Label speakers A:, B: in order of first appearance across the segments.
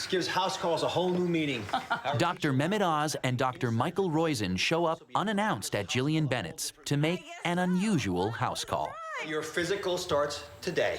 A: This gives house calls a whole new meaning.
B: Dr. Mehmet Oz and Dr. Michael Roizen show up unannounced at Jillian Bennett's to make an unusual house call.
A: Your physical starts today.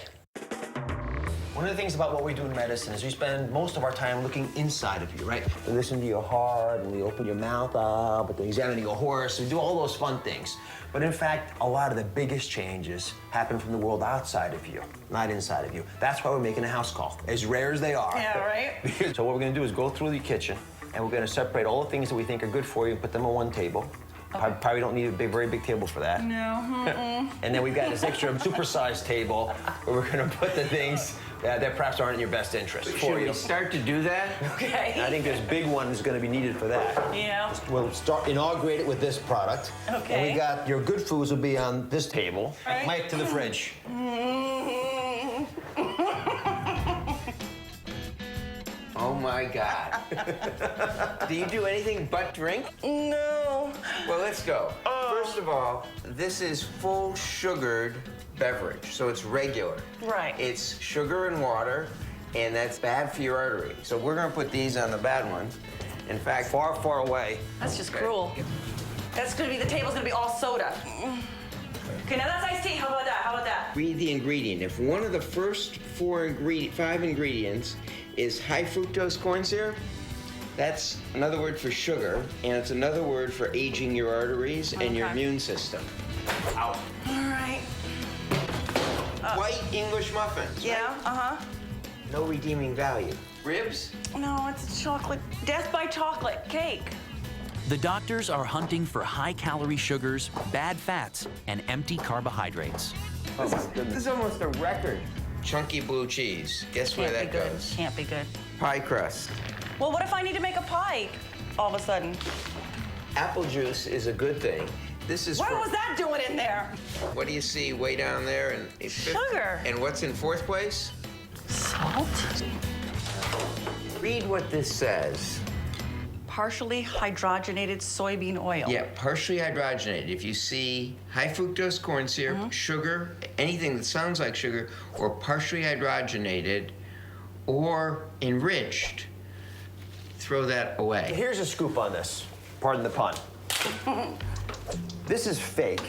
A: One of the things about what we do in medicine is we spend most of our time looking inside of you, right? We listen to your heart, and we open your mouth up, and then examining your horse, we do all those fun things. But in fact, a lot of the biggest changes happen from the world outside of you, not inside of you. That's why we're making a house call, as rare as they are.
C: Yeah, right?
A: So what we're gonna do is go through the kitchen, and we're gonna separate all the things that we think are good for you and put them on one table. Okay. Probably don't need a very big table for that.
C: No.
A: And then we've got this extra supersized table where we're gonna put the things that perhaps aren't in your best interest for you.
D: Should we start to do that?
C: Okay.
A: I think there's big ones going to be needed for that.
C: Yeah.
A: We'll inaugurate it with this product.
C: Okay.
A: And we got your good foods will be on this table.
C: Right.
A: Mike, to the fridge.
D: Oh my God. Do you do anything but drink?
C: No.
D: Well, let's go. First of all, this is full sugared beverage, so it's regular.
C: Right.
D: It's sugar and water, and that's bad for your artery. So we're gonna put these on the bad one. In fact,
A: Far, far away.
C: That's just cruel. That's gonna be, the table's gonna be all soda. Okay, now that's iced tea. How about that? How about that?
D: read the ingredient. If one of the first five ingredients is high fructose corn syrup, that's another word for sugar, and it's another word for aging your arteries and your immune system. Ow.
C: All right.
D: White English muffins.
C: Yeah,
D: right? No redeeming value. Ribs?
C: No, it's a chocolate, death by chocolate cake.
B: The doctors are hunting for high-calorie sugars, bad fats, and empty carbohydrates.
D: This is almost a record. Chunky blue cheese. Guess where that goes?
C: Can't be good.
D: Pie crust.
C: Well, what if I need to make a pie all of a sudden?
D: Apple juice is a good thing. This is
C: What was that doing in there?
D: What do you see way down there? And it's
C: Sugar.
D: And what's in fourth place?
C: Salt.
D: Read what this says.
C: Partially hydrogenated soybean oil.
D: Yeah, partially hydrogenated. If you see high fructose corn syrup, sugar, anything that sounds like sugar, or partially hydrogenated, or enriched, throw that away.
A: Here's a scoop on this. Pardon the pun. This is fake.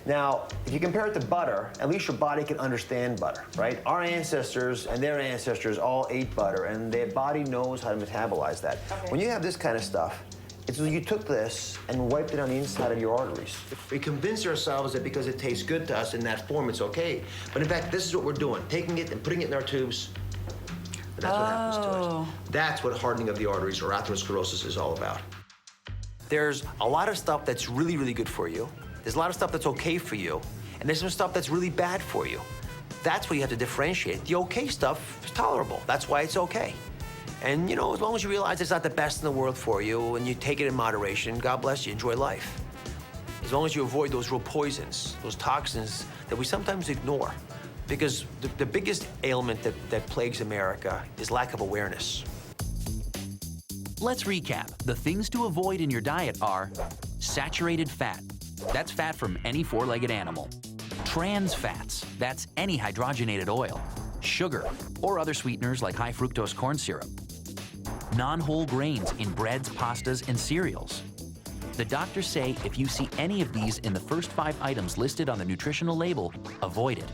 A: Now, if you compare it to butter, at least your body can understand butter, right? Our ancestors and their ancestors all ate butter, and their body knows how to metabolize that.
C: Okay.
A: When you have this kind of stuff, it's like you took this and wiped it on the inside of your arteries. We convince ourselves that because it tastes good to us in that form, it's okay. But in fact, this is what we're doing, taking it and putting it in our tubes. And that's what happens to it. That's what hardening of the arteries or atherosclerosis is all about. There's a lot of stuff that's really, really good for you. There's a lot of stuff that's okay for you, and there's some stuff that's really bad for you. That's what you have to differentiate. The okay stuff is tolerable. That's why it's okay. And, you know, as long as you realize it's not the best in the world for you and you take it in moderation, God bless you, enjoy life. As long as you avoid those real poisons, those toxins that we sometimes ignore. Because the biggest ailment that plagues America is lack of awareness.
B: Let's recap. The things to avoid in your diet are saturated fat. That's fat from any four-legged animal. Trans fats. That's any hydrogenated oil. Sugar, or other sweeteners like high fructose corn syrup. Non-whole grains in breads, pastas, and cereals. The doctors say if you see any of these in the first 5 items listed on the nutritional label, avoid it.